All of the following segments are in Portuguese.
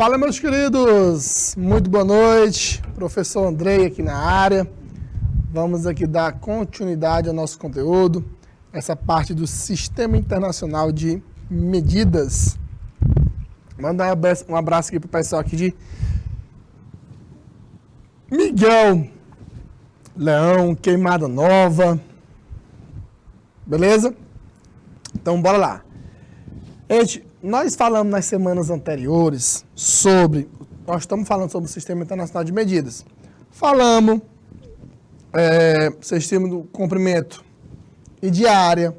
Fala, meus queridos! Muito boa noite. Professor Andrei aqui na área. Vamos aqui dar continuidade ao nosso conteúdo, essa parte do Sistema Internacional de Medidas. Mandar um abraço aqui para o pessoal aqui de Miguel, Leão, Queimada Nova. Beleza? Então, bora lá. Gente, nós falamos nas semanas anteriores nós estamos falando sobre o Sistema Internacional de Medidas. Falamos sistema do comprimento e de área.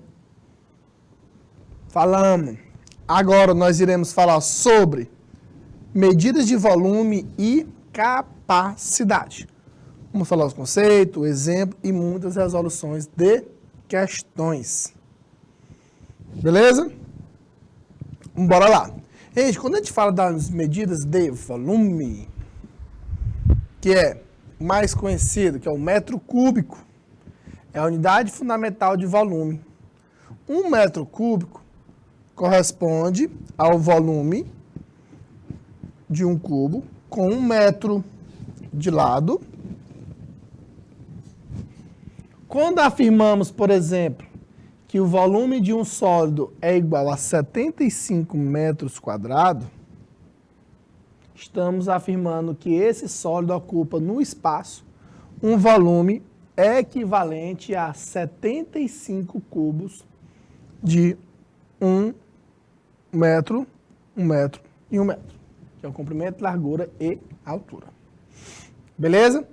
Falamos. Agora nós iremos falar sobre medidas de volume e capacidade. Vamos falar os conceitos, exemplo e muitas resoluções de questões. Beleza? Bora lá. Gente, quando a gente fala das medidas de volume, que é mais conhecido, que é o metro cúbico, é a unidade fundamental de volume. Um metro cúbico corresponde ao volume de um cubo com 1 metro de lado. Quando afirmamos, por exemplo, que o volume de um sólido é igual a 75 metros quadrados, estamos afirmando que esse sólido ocupa no espaço um volume equivalente a 75 cubos de 1 metro, 1 metro e 1 metro, que é o comprimento, largura e altura. Beleza?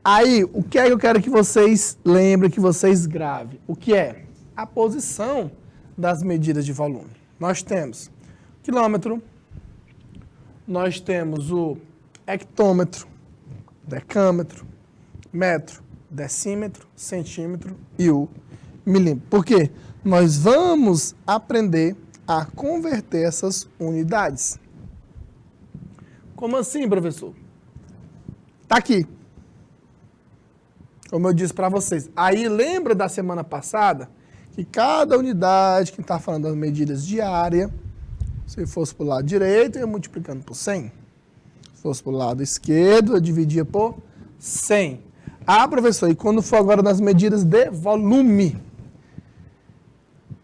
Aí, o que é que eu quero que vocês lembrem, que vocês gravem? O que é? A posição das medidas de volume. Nós temos quilômetro, nós temos o hectômetro, decâmetro, metro, decímetro, centímetro e o milímetro. Por quê? Nós vamos aprender a converter essas unidades. Como assim, professor? Está aqui. Como eu disse para vocês. Aí, lembra da semana passada? Que cada unidade que está falando das medidas de área, se fosse para o lado direito, eu ia multiplicando por 100. Se fosse para o lado esquerdo, eu dividia por 100. Ah, professor, e quando for agora nas medidas de volume?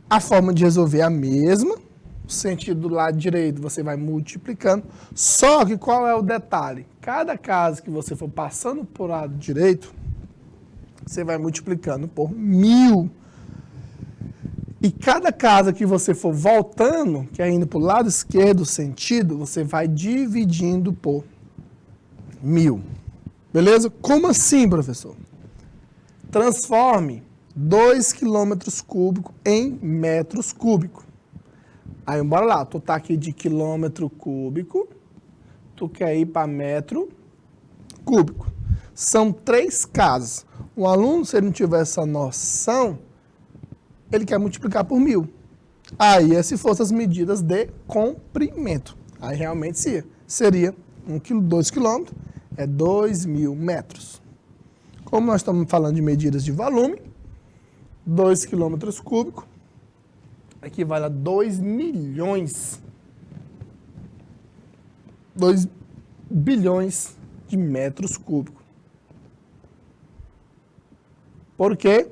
A forma de resolver é a mesma. O sentido do lado direito você vai multiplicando. Só que qual é o detalhe? Cada caso que você for passando para o lado direito, você vai multiplicando por 1000. E cada casa que você for voltando, que é indo para o lado esquerdo, sentido, você vai dividindo por 1000. Beleza? Como assim, professor? Transforme 2 quilômetros cúbicos em metros cúbicos. Aí, bora lá. Tu tá aqui de quilômetro cúbico, tu quer ir para metro cúbico. São 3 casas. O aluno, se ele não tiver essa noção, ele quer multiplicar por 1000. Aí, se fossem as medidas de comprimento. Aí, realmente, seria 2 km, é 2.000 metros. Como nós estamos falando de medidas de volume, 2 km cúbicos equivale a 2 milhões, 2 bilhões de metros cúbicos. Por quê?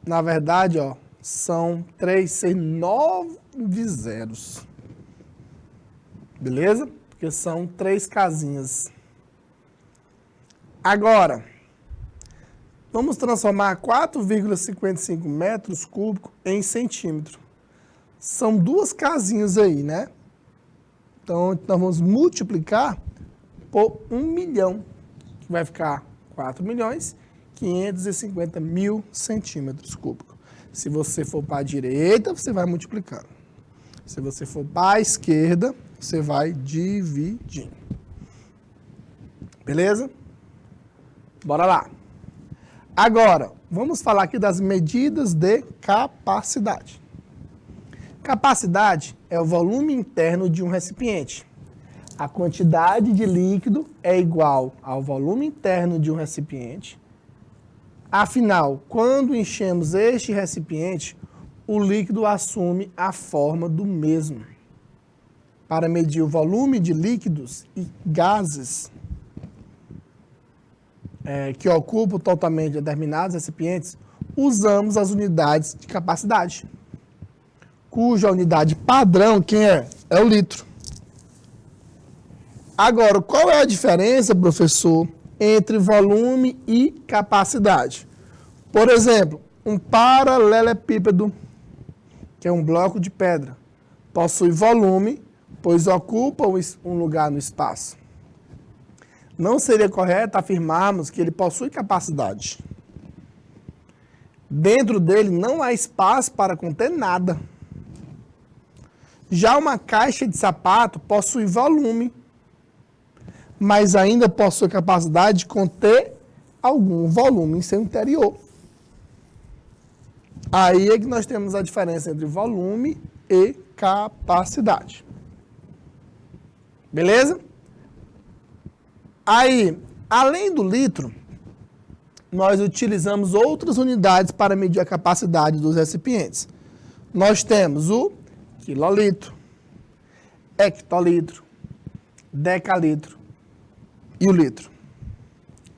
Na verdade, ó, são 9 zeros. Beleza? Porque são 3 casinhas. Agora, vamos transformar 4,55 metros cúbicos em centímetro. São 2 casinhas aí, né? Então, nós vamos multiplicar por 1 milhão, que vai ficar 4.550.000 centímetros cúbicos. Se você for para a direita, você vai multiplicando. Se você for para a esquerda, você vai dividindo. Beleza? Bora lá. Agora, vamos falar aqui das medidas de capacidade. Capacidade é o volume interno de um recipiente. A quantidade de líquido é igual ao volume interno de um recipiente. Afinal, quando enchemos este recipiente, o líquido assume a forma do mesmo. para medir o volume de líquidos e gases que ocupam totalmente determinados recipientes, usamos as unidades de capacidade, cuja unidade padrão, quem é? É o litro. Agora, qual é a diferença, professor, entre volume e capacidade? Por exemplo, um paralelepípedo, que é um bloco de pedra, possui volume, pois ocupa um lugar no espaço. Não seria correto afirmarmos que ele possui capacidade. Dentro dele não há espaço para conter nada. Já uma caixa de sapato possui volume, mas ainda possui capacidade de conter algum volume em seu interior. Aí é que nós temos a diferença entre volume e capacidade. Beleza? Aí, além do litro, nós utilizamos outras unidades para medir a capacidade dos recipientes. Nós temos o quilolitro, hectolitro, decalitro e o litro.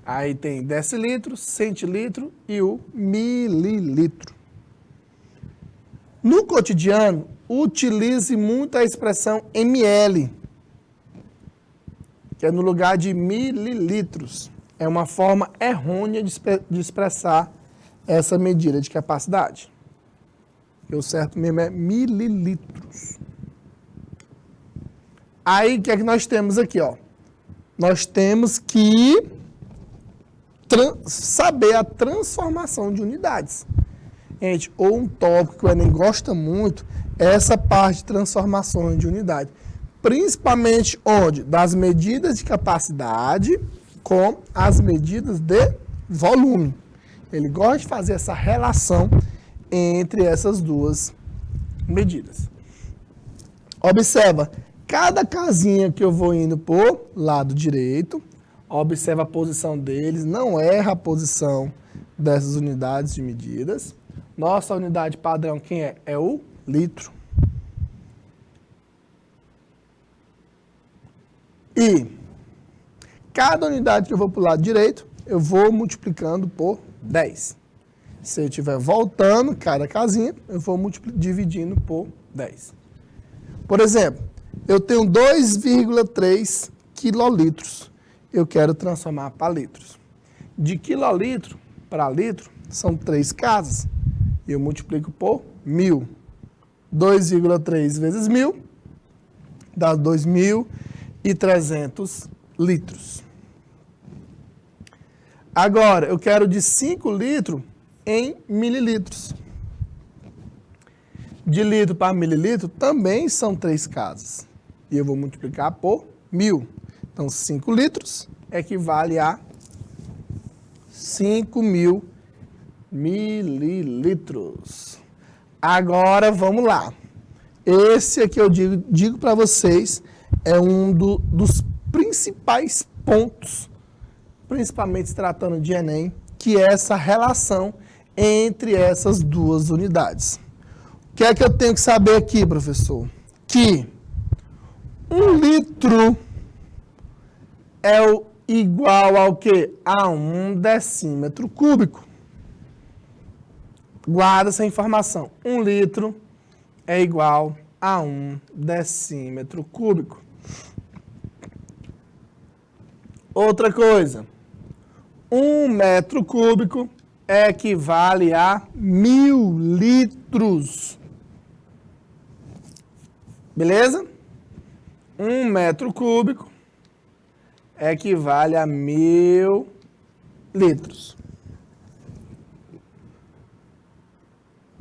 Aí tem decilitro, centilitro e o mililitro. No cotidiano, utilize muito a expressão ml, que é no lugar de mililitros. É uma forma errônea de expressar essa medida de capacidade. O certo mesmo é mililitros. Aí, o que é que nós temos aqui, ó? Nós temos que saber a transformação de unidades. Gente, ou um tópico que o Enem gosta muito é essa parte de transformações de unidade. Principalmente onde? Das medidas de capacidade com as medidas de volume. Ele gosta de fazer essa relação entre essas duas medidas. Observa, cada casinha que eu vou indo por lado direito, observa a posição deles, não erra a posição dessas unidades de medidas. Nossa unidade padrão, quem é? É o litro. E cada unidade que eu vou para o lado direito, eu vou multiplicando por 10. Se eu estiver voltando cada casinha, eu vou dividindo por 10. Por exemplo, eu tenho 2,3 quilolitros. Eu quero transformar para litros. De quilolitro para litro, são 3 casas. Eu multiplico por 1.000. 2,3 vezes 1.000 dá 2.300 litros. Agora, eu quero de 5 litros em mililitros. De litro para mililitro também são 3 casas. E eu vou multiplicar por 1.000. Então, 5 litros equivale a 5.000 mililitros. Agora, vamos lá. Esse aqui eu digo para vocês, é um dos principais pontos, principalmente se tratando de Enem, que é essa relação entre essas duas unidades. O que é que eu tenho que saber aqui, professor? Que 1 litro é igual ao quê? A 1 decímetro cúbico. Guarda essa informação. 1 litro é igual a 1 decímetro cúbico. Outra coisa. 1 metro cúbico equivale a 1.000 litros. Beleza? 1 metro cúbico equivale a 1.000 litros.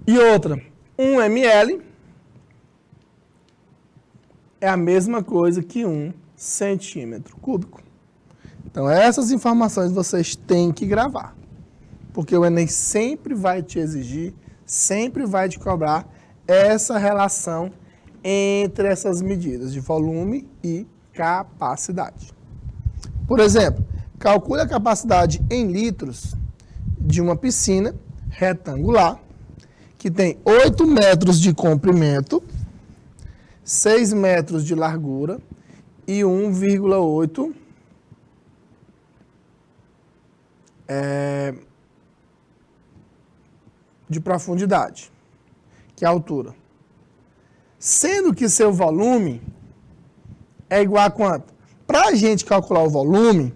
E outra, 1 ml é a mesma coisa que 1 centímetro cúbico. Então, essas informações vocês têm que gravar. Porque o Enem sempre vai te exigir, sempre vai te cobrar essa relação entre essas medidas de volume e capacidade. Por exemplo, calcule a capacidade em litros de uma piscina retangular que tem 8 metros de comprimento, 6 metros de largura e 1,8 de profundidade, que é a altura. Sendo que seu volume é igual a quanto? Para a gente calcular o volume,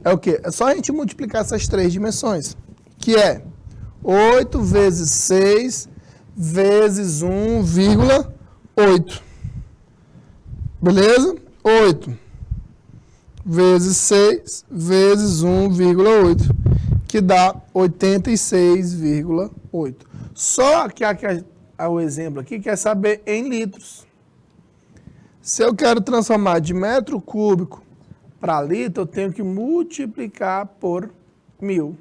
é o quê? É só a gente multiplicar essas três dimensões, que é 8 vezes 6 vezes 1,8. Beleza? 8 vezes 6 vezes 1,8, que dá 86,8. Só que o exemplo aqui quer saber em litros. Se eu quero transformar de metro cúbico para litro, eu tenho que multiplicar por 1.000.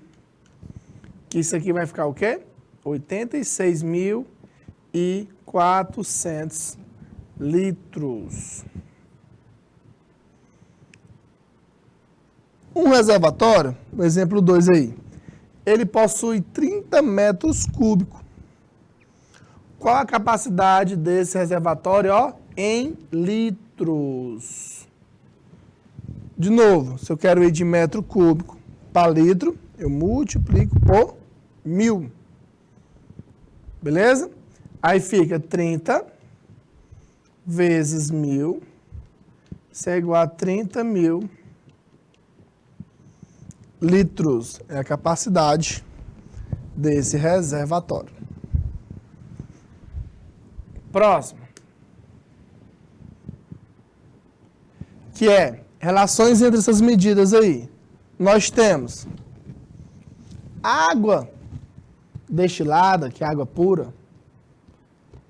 Que isso aqui vai ficar o quê? 86.400 litros. Um reservatório, o exemplo 2 aí, ele possui 30 metros cúbicos. Qual a capacidade desse reservatório, ó? Em litros. De novo, se eu quero ir de metro cúbico para litro, eu multiplico por 1.000. Beleza? Aí fica 30 vezes 1.000, isso é igual a 30.000 litros. É a capacidade desse reservatório. Próximo. Que é relações entre essas medidas aí. Nós temos água destilada, que é água pura,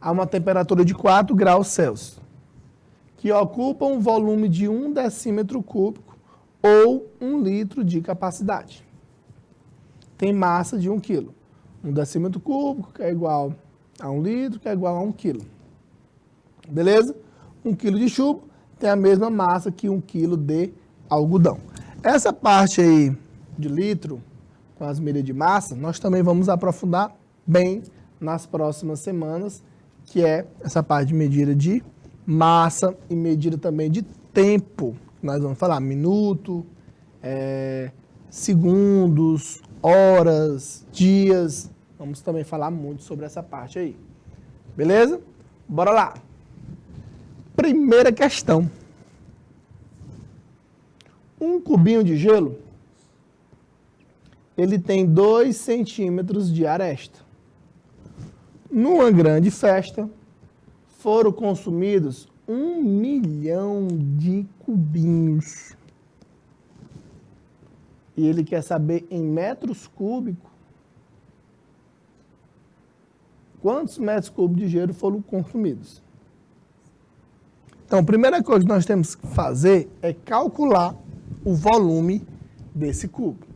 a uma temperatura de 4 graus Celsius, que ocupa um volume de 1 decímetro cúbico ou 1 litro de capacidade. Tem massa de 1 quilo. 1 decímetro cúbico, que é igual a 1 litro, que é igual a 1 quilo. Beleza? 1 quilo de chumbo tem a mesma massa que 1 quilo de algodão. Essa parte aí de litro, com as medidas de massa, nós também vamos aprofundar bem nas próximas semanas, que é essa parte de medida de massa e medida também de tempo. Nós vamos falar minuto, segundos, horas, dias. Vamos também falar muito sobre essa parte aí. Beleza? Bora lá. Primeira questão. Um cubinho de gelo, ele tem 2 centímetros de aresta. Numa grande festa, foram consumidos 1 milhão de cubinhos. E ele quer saber em metros cúbicos quantos metros cúbicos de gelo foram consumidos. Então, a primeira coisa que nós temos que fazer é calcular o volume desse cubo.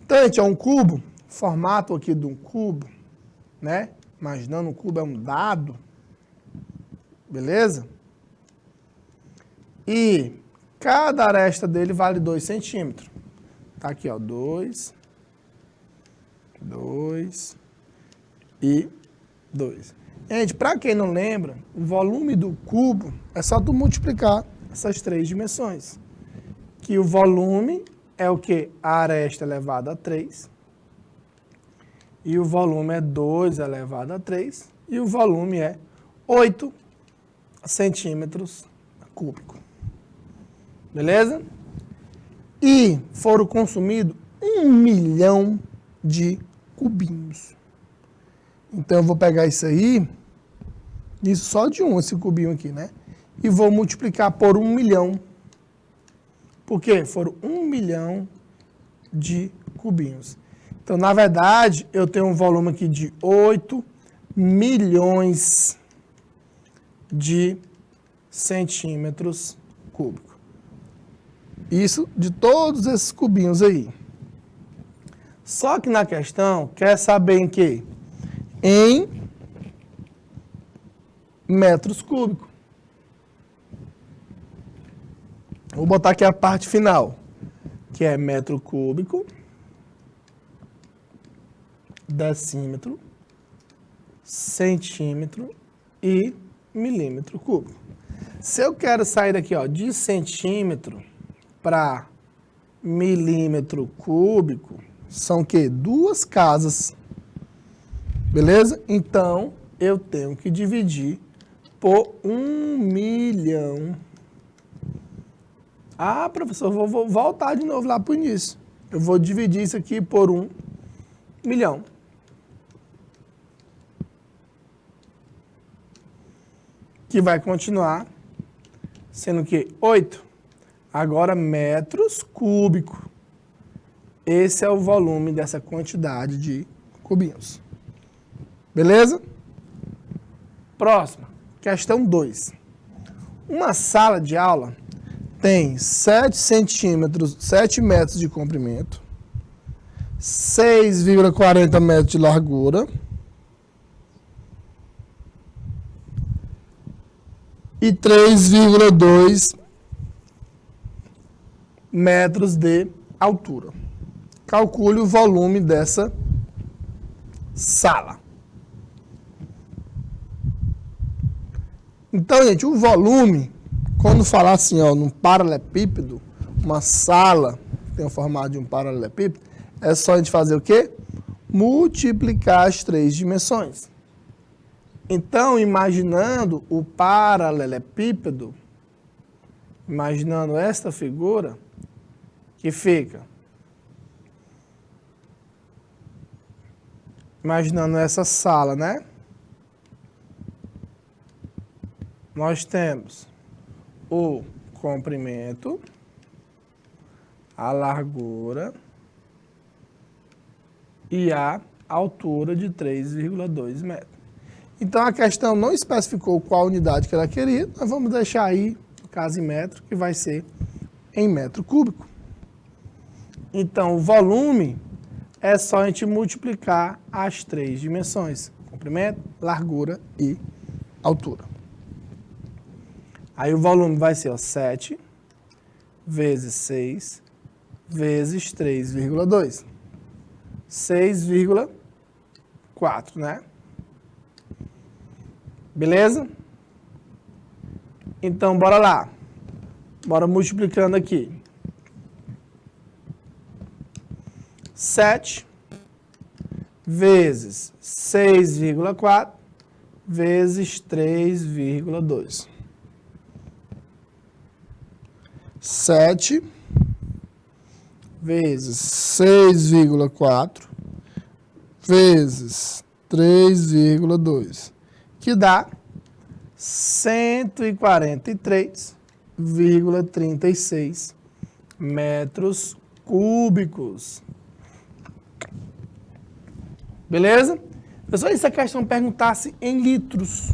Então, gente, é um cubo, formato aqui de um cubo, né? Imaginando um cubo é um dado, beleza? E cada aresta dele vale 2 centímetros. Tá aqui, ó, 2 e 2. Gente, para quem não lembra, o volume do cubo é só tu multiplicar essas 3 dimensões. Que o volume é o quê? A aresta elevado a 3. E o volume é 2 elevado a 3. E o volume é 8 centímetros cúbicos. Beleza? E foram consumidos 1 milhão de cubinhos. Então, eu vou pegar isso aí, isso só de esse cubinho aqui, né? E vou multiplicar por 1 milhão. Por quê? Foram 1 milhão de cubinhos. Então, na verdade, eu tenho um volume aqui de 8 milhões de centímetros cúbicos. Isso de todos esses cubinhos aí. Só que na questão, quer saber em quê? Em metros cúbicos. Vou botar aqui a parte final, que é metro cúbico, decímetro, centímetro e milímetro cúbico. Se eu quero sair daqui, ó, de centímetro para milímetro cúbico, são o quê? 2 casas. Beleza? Então, eu tenho que dividir por 1 milhão. Ah, professor, vou voltar de novo lá para o início. Eu vou dividir isso aqui por 1 milhão. Que vai continuar sendo o quê? 8. Agora, metros cúbicos. Esse é o volume dessa quantidade de cubinhos. Beleza? Próxima, questão 2. Uma sala de aula tem 7 centímetros, 7 metros de comprimento, 6,40 metros de largura e 3,2 metros de altura. Calcule o volume dessa sala. Então, gente, o volume, quando falar assim, ó, num paralelepípedo, uma sala tem o formato de um paralelepípedo, é só a gente fazer o quê? Multiplicar as 3 dimensões. Então, imaginando o paralelepípedo, imaginando esta figura, que fica, imaginando essa sala, né? Nós temos o comprimento, a largura e a altura de 3,2 metros. Então, a questão não especificou qual unidade que ela queria, nós vamos deixar aí, no caso em metro, que vai ser em metro cúbico. Então, o volume é só a gente multiplicar as 3 dimensões, comprimento, largura e altura. Aí o volume vai ser, ó, 7 vezes 6 vezes 3,2. 6,4, né? Beleza? Então, bora lá. Bora multiplicando aqui. 7 vezes 6,4 vezes 3,2. 7 vezes 6,4 vezes 3,2, que dá 143,36 metros cúbicos. Beleza? Pessoal, e se a questão perguntasse em litros?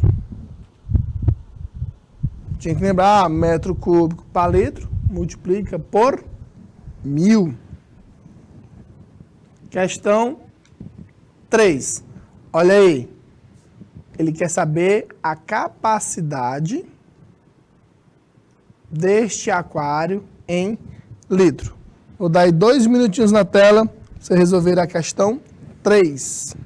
Tinha que lembrar, metro cúbico para litro, multiplica por 1000. Questão 3. Olha aí. Ele quer saber a capacidade deste aquário em litro. Vou dar aí 2 minutinhos na tela para você resolver a questão 3.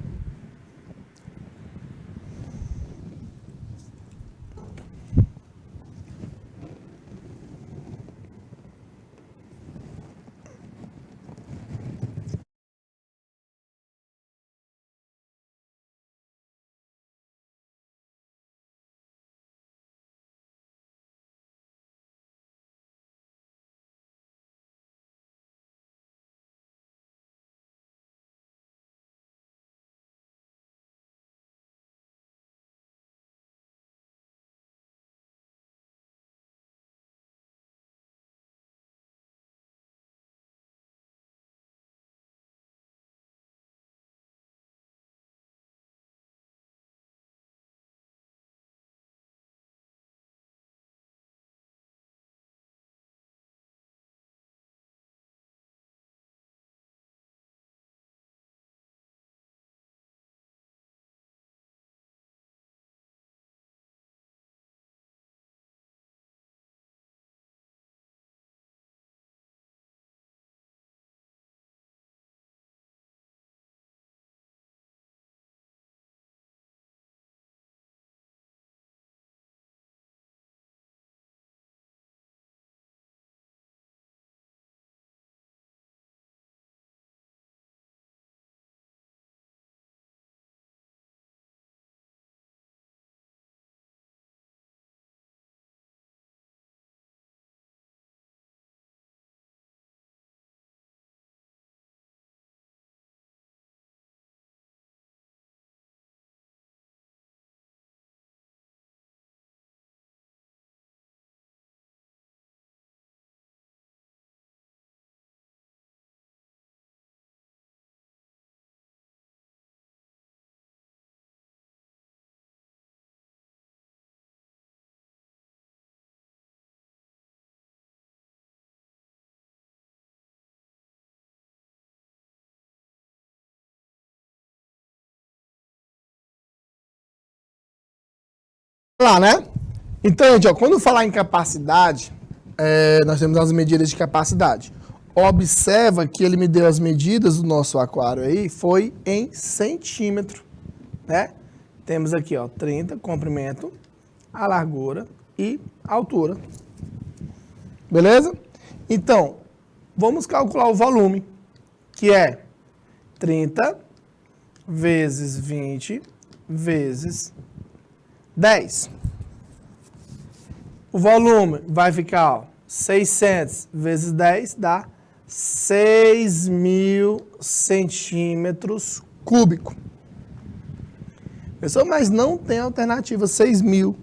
Lá, né? Então, gente, ó, quando falar em capacidade, nós temos as medidas de capacidade. Observa que ele me deu as medidas do nosso aquário aí, foi em centímetro, né? Temos aqui, ó, 30, comprimento, a largura e a altura. Beleza? Então, vamos calcular o volume, que é 30 vezes 20 vezes 10. O volume vai ficar, ó, 600 vezes 10 dá 6.000 centímetros cúbicos. Pessoal, mas não tem alternativa 6.000.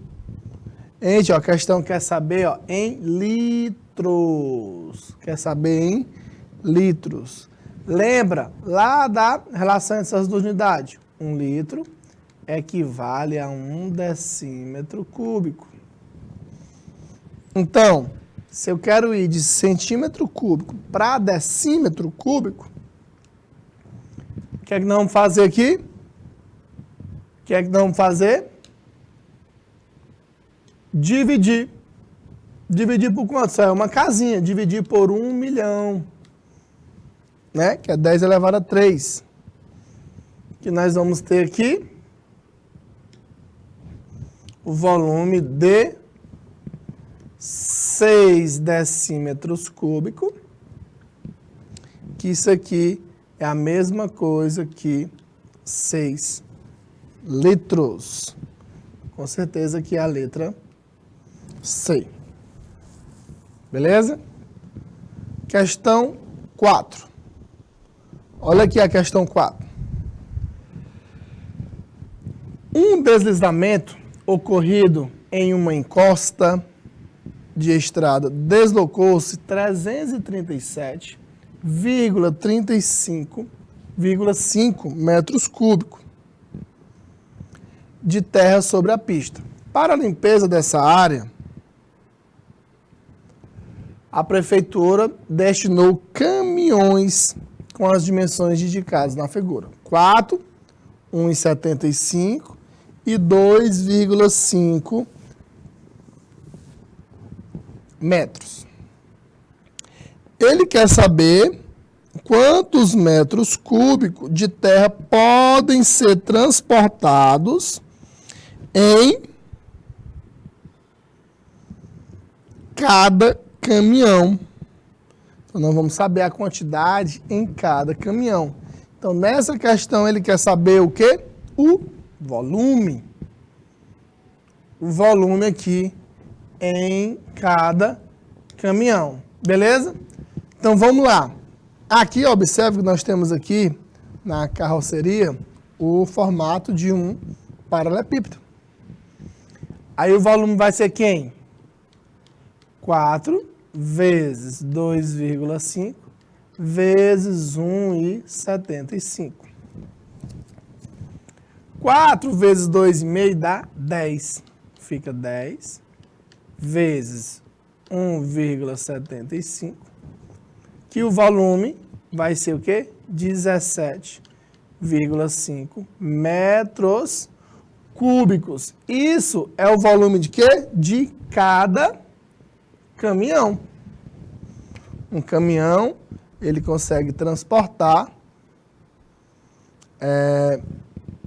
Gente, ó, a questão quer saber, ó, em litros. Quer saber em litros. Lembra lá da relação entre essas duas unidades? 1 litro equivale a 1 decímetro cúbico. Então, se eu quero ir de centímetro cúbico para decímetro cúbico, o que é que nós vamos fazer aqui? O que é que nós vamos fazer? Dividir. Dividir por quanto? Isso é uma casinha. Dividir por 1 milhão. Né? Que é 10 elevado a 3. Que nós vamos ter aqui o volume de 6 decímetros cúbicos, que isso aqui é a mesma coisa que 6 litros. Com certeza que é a letra C. Beleza? Questão 4. Olha aqui a questão 4. Um deslizamento ocorrido em uma encosta de estrada deslocou-se 337,35,5 metros cúbicos de terra sobre a pista. Para a limpeza dessa área, a prefeitura destinou caminhões com as dimensões indicadas na figura. 4, 1,75 e 2,5 metros. Ele quer saber quantos metros cúbicos de terra podem ser transportados em cada caminhão. Então, nós vamos saber a quantidade em cada caminhão. Então, nessa questão, ele quer saber o quê? O volume. O volume aqui em cada caminhão. Beleza? Então, vamos lá. Aqui, observe que nós temos aqui, na carroceria, o formato de um paralelepípedo. Aí, o volume vai ser quem? 4 vezes 2,5 vezes 1,75. 4 vezes 2,5 dá 10. Fica 10 vezes 1,75. Que o volume vai ser o quê? 17,5 metros cúbicos. Isso é o volume de quê? De cada caminhão. Um caminhão, ele consegue transportar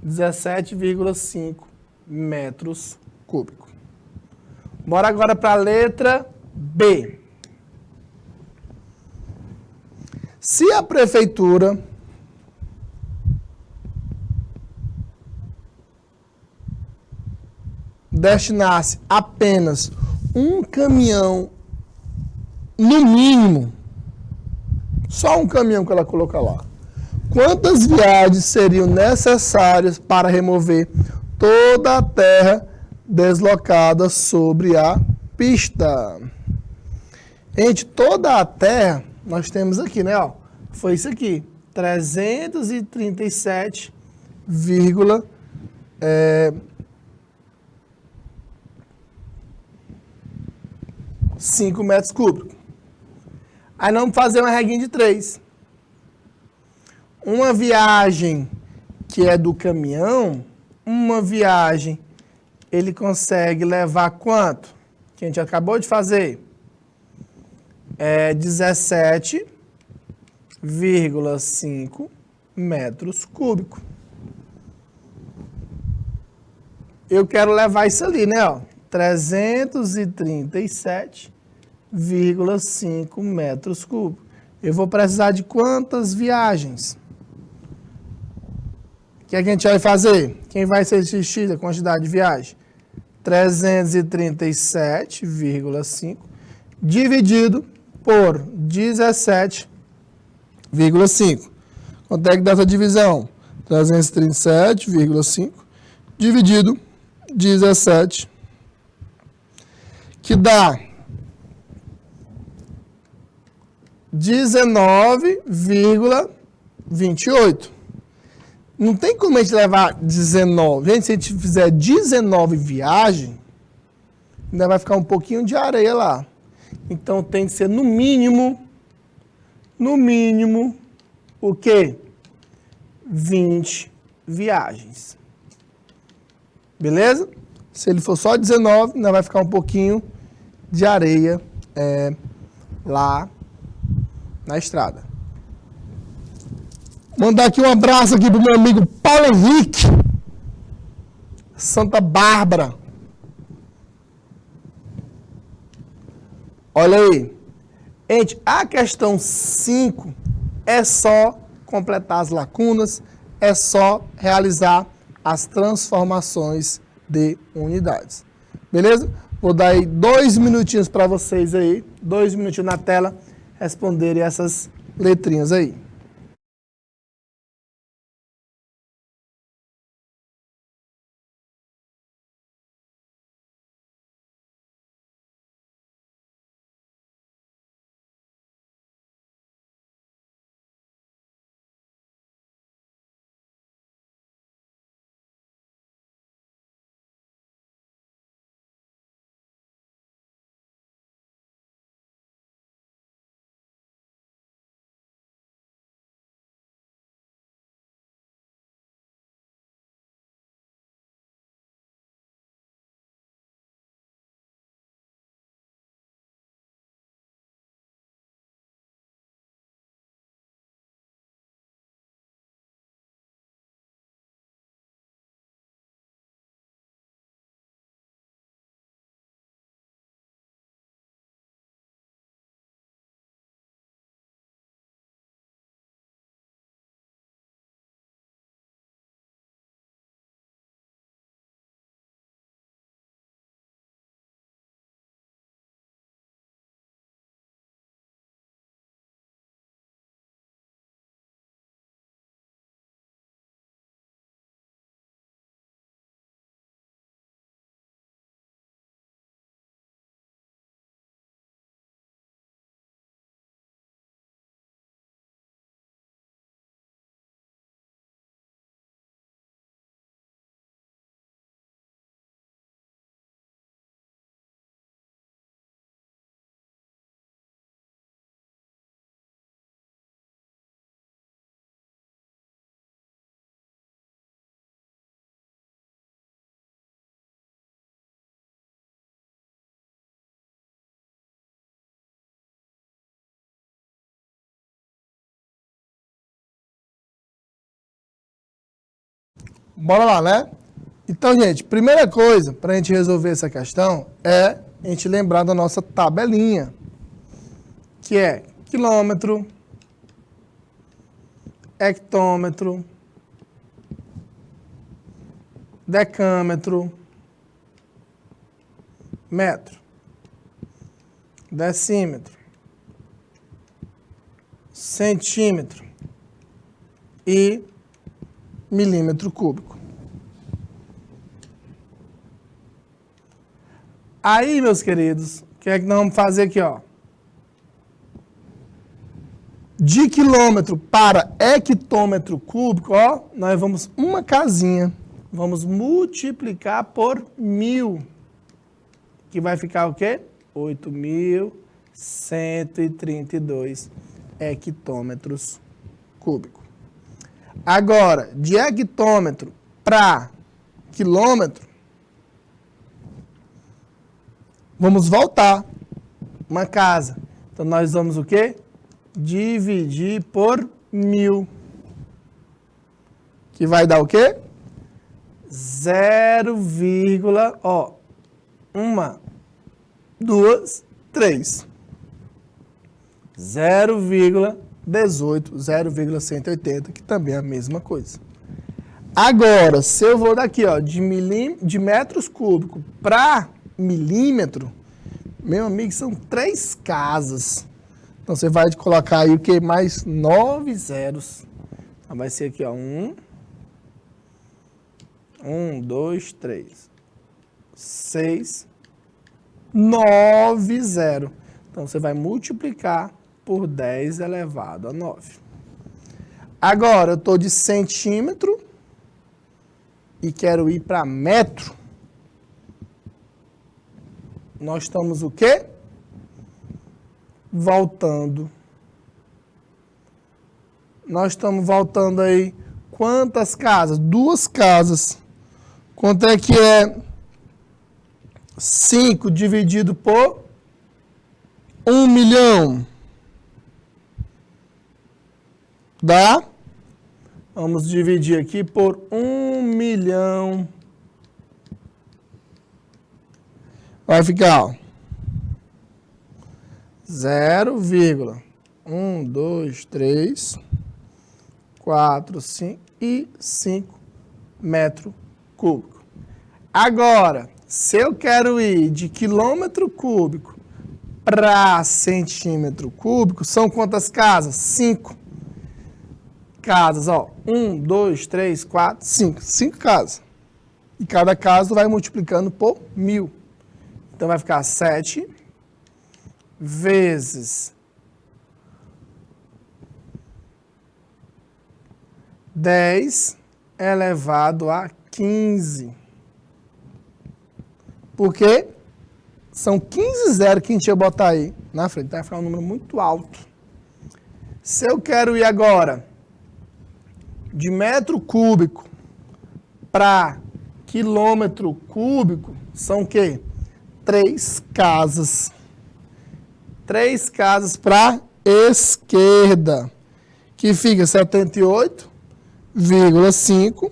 17,5 metros cúbicos. Bora agora para a letra B. Se a prefeitura destinasse apenas um caminhão, no mínimo, só um caminhão que ela coloca lá, quantas viagens seriam necessárias para remover toda a terra deslocada sobre a pista? Gente, toda a terra, nós temos aqui, né? Ó, foi isso aqui, 337,5 metros cúbicos. Aí nós vamos fazer uma reguinha de 3. Uma viagem que é do caminhão, uma viagem ele consegue levar quanto? Que a gente acabou de fazer. 17,5 metros cúbicos. Eu quero levar isso ali, né? Ó, 337,5 metros cúbicos. Eu vou precisar de quantas viagens? O que é que a gente vai fazer? Quem vai ser X a quantidade de viagem? 337,5 dividido por 17,5. Quanto é que dá essa divisão? 337,5 dividido 17, que dá 19,28. Não tem como a gente levar 19. Gente, se a gente fizer 19 viagens, ainda vai ficar um pouquinho de areia lá. Então tem que ser no mínimo, o quê? 20 viagens. Beleza? Se ele for só 19, ainda vai ficar um pouquinho de areia lá na estrada. Mandar aqui um abraço aqui pro meu amigo Paulo Henrique, Santa Bárbara. Olha aí. Gente, a questão 5 é só completar as lacunas, é só realizar as transformações de unidades. Beleza? Vou dar aí 2 minutinhos para vocês aí, 2 minutinhos na tela, responderem essas letrinhas aí. Bora lá, né? Então, gente, primeira coisa para a gente resolver essa questão é a gente lembrar da nossa tabelinha, que é quilômetro, hectômetro, decâmetro, metro, decímetro, centímetro e milímetro cúbico. Aí, meus queridos, o que é que nós vamos fazer aqui, ó? De quilômetro para hectômetro cúbico, ó, nós vamos uma casinha, vamos multiplicar por 1000, que vai ficar o quê? 8.132 hectômetros cúbicos. Agora, de hectômetro para quilômetro, Vamos voltar. Uma casa. Então, nós vamos o quê? Dividir por 1000. Que vai dar o quê? 0, ó, 1, 2, 3. 0,18, 0,180, que também é a mesma coisa. Agora, se eu vou daqui, ó, de metros cúbicos para milímetro, meu amigo, são 3 casas. Então, você vai colocar aí o que? Mais 9 zeros. Então, vai ser aqui, ó, 1, 2, 3, 6, 9, 0. Então, você vai multiplicar por 10 elevado a 9. Agora, eu estou de centímetro e quero ir para metro. Nós estamos o quê? Voltando. Nós estamos voltando aí. Quantas casas? 2 casas. Quanto é que é 5 dividido por 1 milhão? Dá? Vamos dividir aqui por 1 milhão. Vai ficar, ó, 0,1, 2, 3, 4, 5 e 5 metro cúbico. Agora, se eu quero ir de quilômetro cúbico para centímetro cúbico, são quantas casas? 5 casas, ó. 1, 2, 3, 4, 5. 5 casas. E cada casa vai multiplicando por 1000. Então, vai ficar 7 vezes 10 elevado a 15. Porque são 15 zeros que a gente ia botar aí na frente. Vai ficar um número muito alto. Se eu quero ir agora de metro cúbico para quilômetro cúbico, são o quê? 3 casas. 3 casas para esquerda, que fica 78,5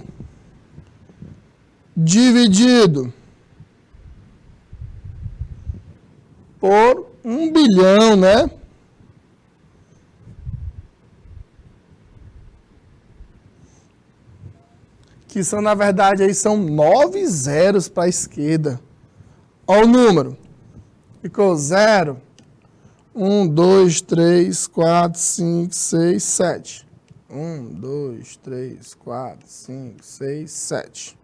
dividido por 1 bilhão, né? Que são, na verdade, aí são 9 zeros para a esquerda. Olha o número. Ficou 0, 1, 2, 3, 4, 5, 6, 7. 1, 2, 3, 4, 5, 6, 7.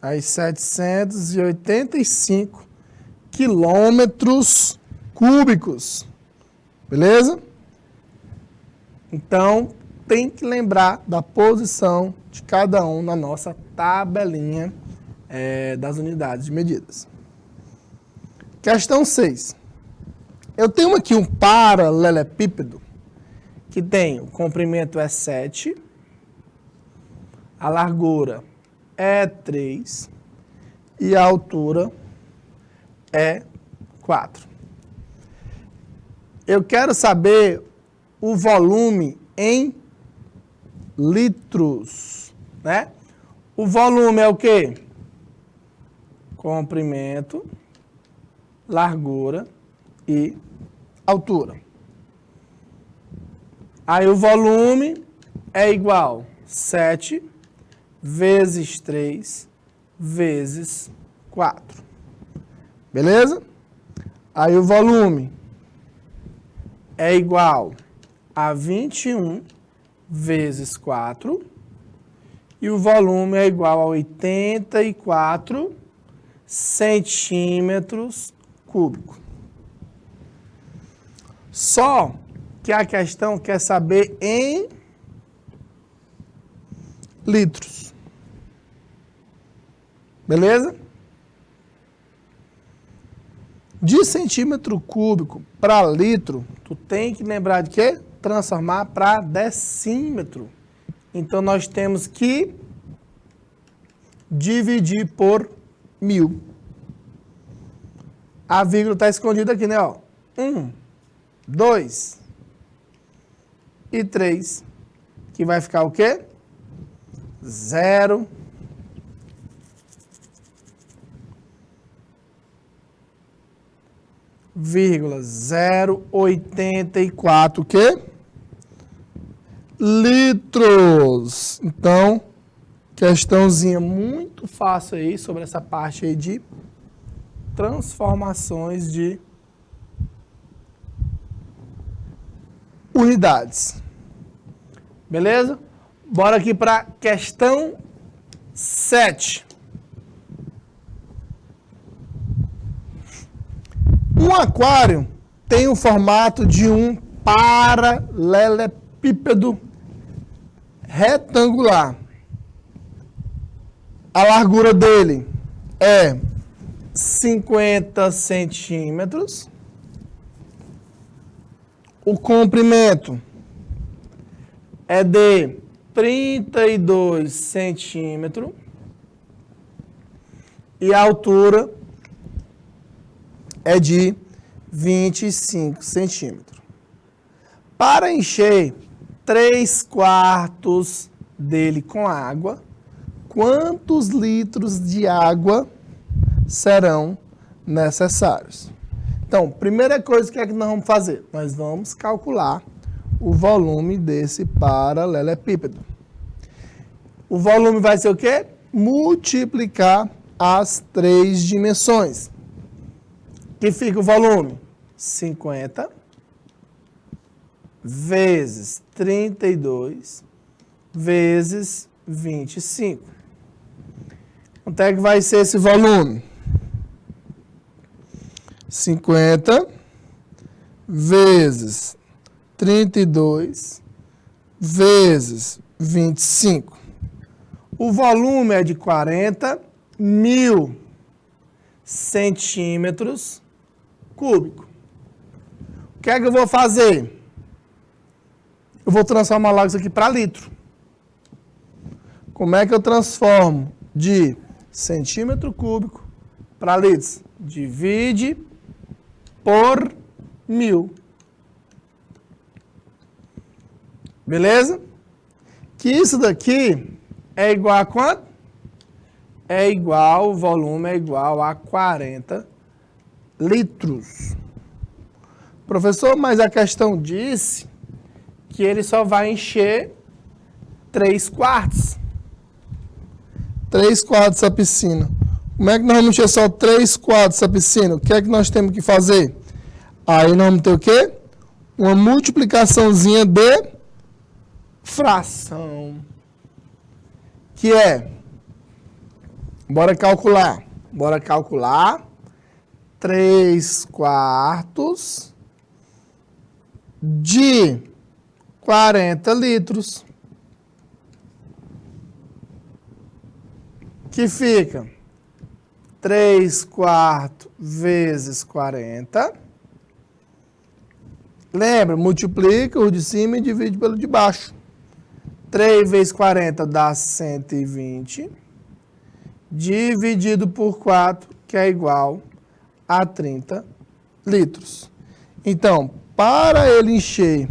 Aí 785 quilômetros cúbicos. Beleza? Então, tem que lembrar da posição de cada um na nossa tabelinha das unidades de medidas. Questão 6. Eu tenho aqui um paralelepípedo que tem o comprimento é 7, a largura é 3 e a altura é 4. Eu quero saber o volume em litros, né? O volume é o quê? Comprimento, largura e altura. Aí o volume é igual 7 vezes 3 vezes 4. Beleza? Aí o volume é igual a 21 vezes 4. E o volume é igual a 84 centímetros cúbicos. Só que a questão quer saber em litros. Beleza? De centímetro cúbico para litro, tu tem que lembrar de quê? Transformar para decímetro. Então, nós temos que dividir por 1000. A vírgula está escondida aqui, né? Ó. 1, 2 e 3. Que vai ficar o quê? 0. 0,084 o quê? Litros. Então, questãozinha muito fácil aí sobre essa parte aí de transformações de unidades. Beleza? Bora aqui para questão 7. Um aquário tem o formato de um paralelepípedo retangular. A largura dele é 50 centímetros. O comprimento é de 32 centímetros. E a altura é de 25 centímetros. Para encher 3/4 dele com água, quantos litros de água serão necessários? Então, primeira coisa que é que nós vamos fazer? Nós vamos calcular o volume desse paralelepípedo. O volume vai ser o quê? Multiplicar as 3 dimensões. Que fica o volume? 50 vezes 32 vezes 25. Quanto é que vai ser esse volume? 50 vezes 32 vezes 25. O volume é de 40.000 centímetros cúbicos. O que é que eu vou fazer? Eu vou transformar logo isso aqui para litro. Como é que eu transformo de centímetro cúbico para litros? Divide por 1000. Beleza? Que isso daqui é igual a quanto? É igual, o volume é igual a 40 litros. Professor, mas a questão disse que ele só vai encher 3/4. 3/4 dessa piscina. Como é que nós vamos encher só 3/4 dessa piscina? O que é que nós temos que fazer? Aí nós vamos ter o quê? Uma multiplicaçãozinha de fração. Que é... Bora calcular. 3/4 de 40 litros. Que fica 3/4 vezes 40. Lembra, multiplica o de cima e divide pelo de baixo. 3 vezes 40 dá 120. Dividido por 4, que é igual a 30 litros. Então, para ele encher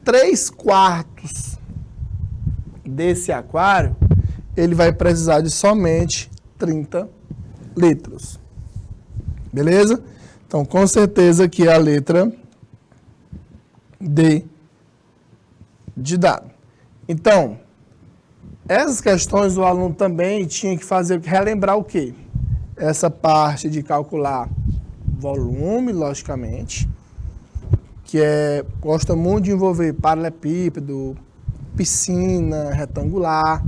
3/4 desse aquário, ele vai precisar de somente 30 litros. Beleza? Então, com certeza aqui é a letra D de dado. Então, essas questões o aluno também tinha que fazer, relembrar o quê? Essa parte de calcular volume, logicamente, que gosta muito de envolver paralelepípedo, piscina retangular,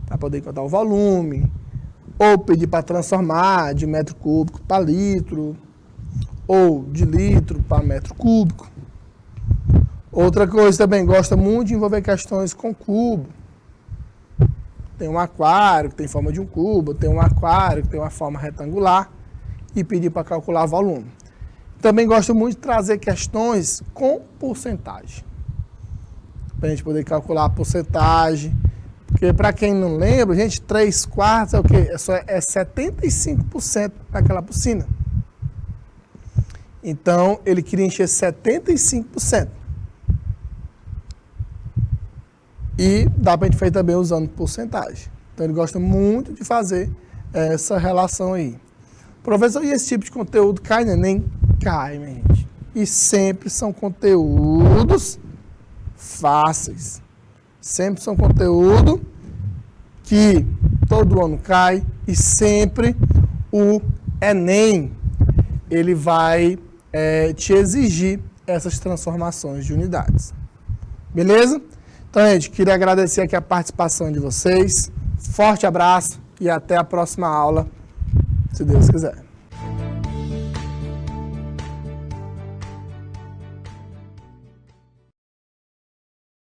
para poder encontrar o volume, ou pedir para transformar de metro cúbico para litro, ou de litro para metro cúbico. Outra coisa também, gosta muito de envolver questões com cubo. Tem um aquário que tem forma de um cubo, tem um aquário que tem uma forma retangular, e pedir para calcular volume. Também gosto muito de trazer questões com porcentagem. Para a gente poder calcular a porcentagem, Porque, para quem não lembra, gente, 3/4 é o quê? É 75% daquela piscina. Então, ele queria encher 75%. E dá para a gente fazer também usando porcentagem. Então, ele gosta muito de fazer essa relação aí. Professor, e esse tipo de conteúdo cai no Enem? Cai, minha gente. E sempre são conteúdos fáceis. Sempre são conteúdo que todo ano cai e sempre o Enem ele vai te exigir essas transformações de unidades. Beleza? Então, gente, queria agradecer aqui a participação de vocês. Forte abraço e até a próxima aula, se Deus quiser.